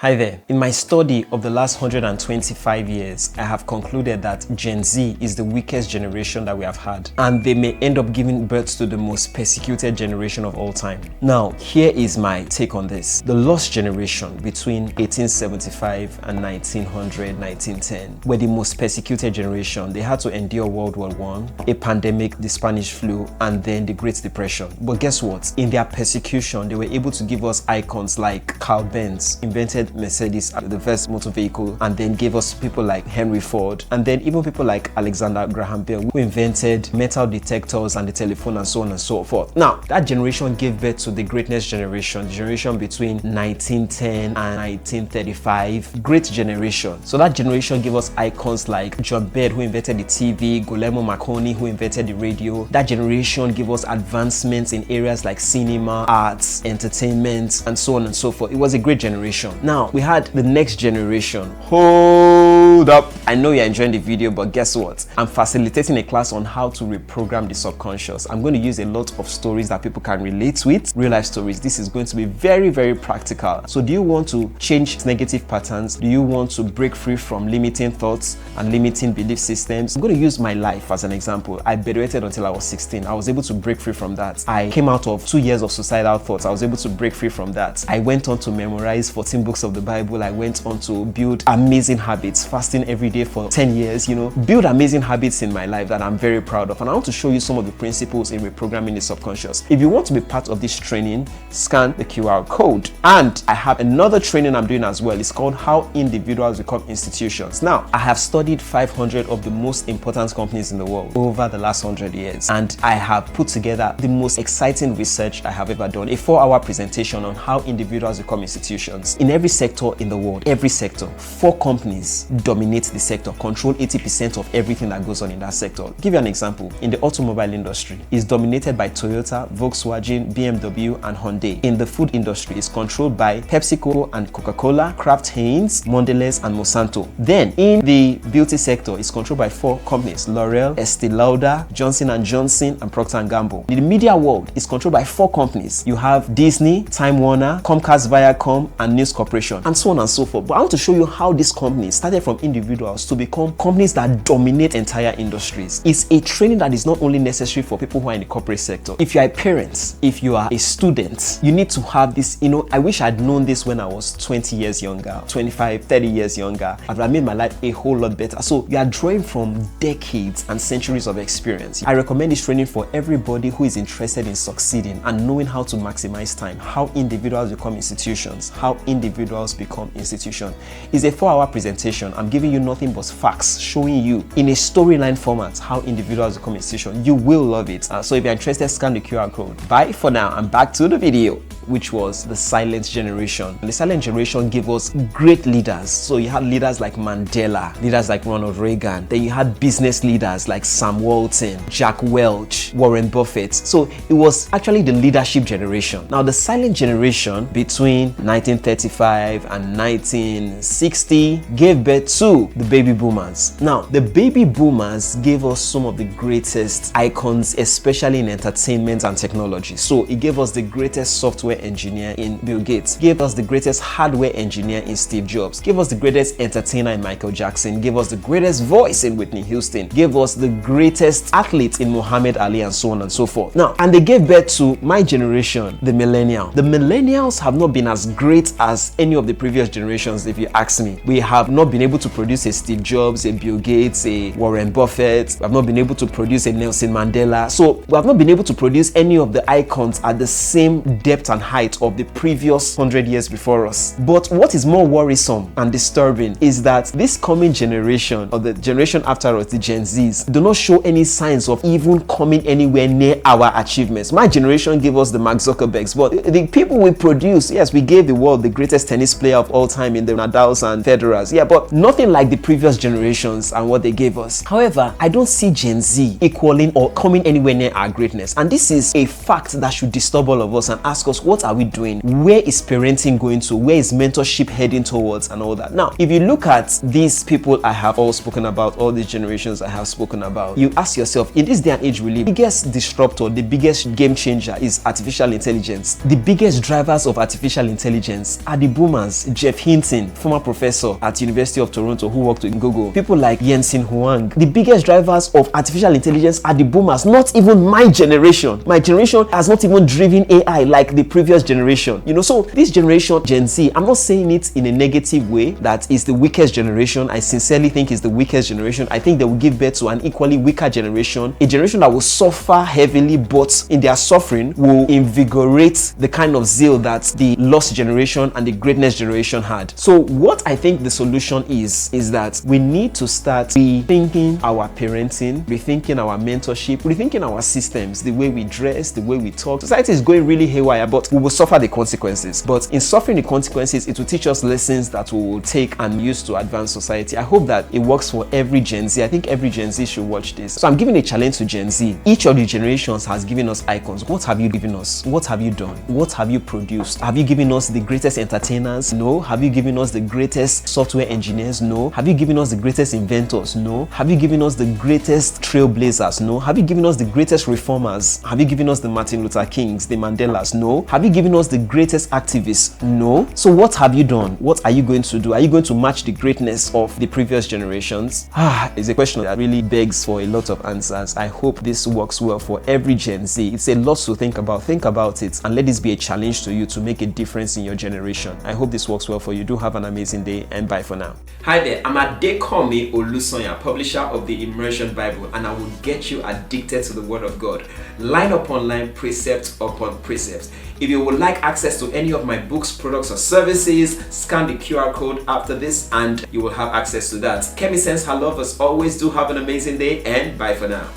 Hi there. In my study of the last 125 years, I have concluded that Gen Z is the weakest generation that we have had, and they may end up giving birth to the most persecuted generation of all time. Now, here is my take on this. The lost generation between 1875 and 1900, 1910 were the most persecuted generation. They had to endure World War I, a pandemic, the Spanish flu, and then the Great Depression. But guess what? In their persecution, they were able to give us icons like Carl Benz, invented Mercedes, the first motor vehicle, and then gave us people like Henry Ford, and then even people like Alexander Graham Bell, who invented metal detectors and the telephone and so on and so forth. Now, that generation gave birth to the greatness generation, the generation between 1910 and 1935. Great generation. So that generation gave us icons like John Baird, who invented the TV, Guglielmo Marconi, who invented the radio. That generation gave us advancements in areas like cinema, arts, entertainment, and so on and so forth. It was a great generation. Now, we had the next generation. Hold up. I know you're enjoying the video, but guess what? I'm facilitating a class on how to reprogram the subconscious. I'm going to use a lot of stories that people can relate with, real life stories. This is going to be very, very practical. So do you want to change negative patterns? Do you want to break free from limiting thoughts and limiting belief systems? I'm going to use my life as an example. I bedwetted until I was 16. I was able to break free from that. I came out of 2 years of suicidal thoughts. I was able to break free from that. I went on to memorize 14 books of the Bible. I went on to build amazing habits, fasting every day for 10 years, build amazing habits in my life that I'm very proud of. And I want to show you some of the principles in reprogramming the subconscious. If you want to be part of this training, scan the QR code. And I have another training I'm doing as well. It's called How Individuals Become Institutions. Now, I have studied 500 of the most important companies in the world over the last 100 years. And I have put together the most exciting research I have ever done. A 4-hour presentation on how individuals become institutions. In every sector in the world, every sector, 4 companies dominate the sector, control 80% of everything that goes on in that sector. I'll give you an example. In the automobile industry, it's dominated by Toyota, Volkswagen, BMW, and Hyundai. In the food industry, it's controlled by PepsiCo and Coca-Cola, Kraft Heinz, Mondelez, and Monsanto. Then, in the beauty sector, it's controlled by 4 companies: L'Oreal, Estee Lauder, Johnson & Johnson, and Procter & Gamble. In the media world, it's controlled by 4 companies. You have Disney, Time Warner, Comcast Viacom, and News Corporation, and so on and so forth. But I want to show you how these companies started from individuals to become companies that dominate entire industries. It's a training that is not only necessary for people who are in the corporate sector. If you are a parent, if you are a student, you need to have this. I wish I'd known this when I was 20 years younger, 25, 30 years younger. I would have made my life a whole lot better. So you are drawing from decades and centuries of experience. I recommend this training for everybody who is interested in succeeding and knowing how to maximize time, how individuals become institutions, how individuals become institutions. It's a 4-hour presentation. I'm giving you nothing but facts, showing you in a storyline format how individuals become institutions. You will love it. So if you're interested, scan the QR code. Bye for now, and back to the video, which was the silent generation. The silent generation gave us great leaders. So you had leaders like Mandela, leaders like Ronald Reagan. Then you had business leaders like Sam Walton, Jack Welch, Warren Buffett. So it was actually the leadership generation. Now, the silent generation between 1935 and 1960 gave birth to the baby boomers. Now, the baby boomers gave us some of the greatest icons, especially in entertainment and technology. So it gave us the greatest software engineer in Bill Gates, gave us the greatest hardware engineer in Steve Jobs, gave us the greatest entertainer in Michael Jackson, gave us the greatest voice in Whitney Houston, gave us the greatest athlete in Muhammad Ali, and so on and so forth. Now, and they gave birth to my generation, the millennial. The millennials have not been as great as any of the previous generations, if you ask me. We have not been able to produce a Steve Jobs, a Bill Gates, a Warren Buffett. We have not been able to produce a Nelson Mandela. So we have not been able to produce any of the icons at the same depth and height of the previous 100 years before us. But what is more worrisome and disturbing is that this coming generation, or the generation after us, the Gen Zs, do not show any signs of even coming anywhere near our achievements. My generation gave us the Mark Zuckerbergs, but the people we produce, yes, we gave the world the greatest tennis player of all time in the Nadals and Federers, but nothing like the previous generations and what they gave us. However, I don't see Gen Z equaling or coming anywhere near our greatness, and this is a fact that should disturb all of us and ask us, what What are we doing? Where is parenting going to? Where is mentorship heading towards and all that? Now, if you look at these people I have all spoken about, all these generations I have spoken about, you ask yourself, in this day and age we live, the biggest disruptor, the biggest game changer is artificial intelligence. The biggest drivers of artificial intelligence are the boomers. Jeff Hinton, former professor at University of Toronto who worked with Google. People like Jensen Huang. The biggest drivers of artificial intelligence are the boomers, not even my generation. My generation has not even driven AI like the previous generation. So this generation, Gen Z, I'm not saying it in a negative way that is the weakest generation. I sincerely think it's the weakest generation. I think they will give birth to an equally weaker generation, a generation that will suffer heavily, but in their suffering will invigorate the kind of zeal that the lost generation and the greatness generation had. So what I think the solution is that we need to start rethinking our parenting, rethinking our mentorship, rethinking our systems, the way we dress, the way we talk. Society is going really haywire, but we will suffer the consequences. But in suffering the consequences, it will teach us lessons that we will take and use to advance society. I hope that it works for every Gen Z. I think every Gen Z should watch this. So I'm giving a challenge to Gen Z. Each of the generations has given us icons. What have you given us? What have you done? What have you produced? Have you given us the greatest entertainers? No. Have you given us the greatest software engineers? No. Have you given us the greatest inventors? No. Have you given us the greatest trailblazers? No. Have you given us the greatest reformers? Have you given us the Martin Luther Kings, the Mandelas? No. Have you given us the greatest activists? No. So what have you done? What are you going to do? Are you going to match the greatness of the previous generations? It's a question that really begs for a lot of answers. I hope this works well for every Gen Z. It's a lot to think about. Think about it and let this be a challenge to you to make a difference in your generation. I hope this works well for you. Do have an amazing day and bye for now. Hi there, I'm Adekomi Olusonya, publisher of the Immersion Bible, and I will get you addicted to the Word of God, line upon line, precept upon precept. If you would like access to any of my books, products, or services, scan the QR code after this and you will have access to that. Kemi Sense, her love as always. Do have an amazing day and bye for now.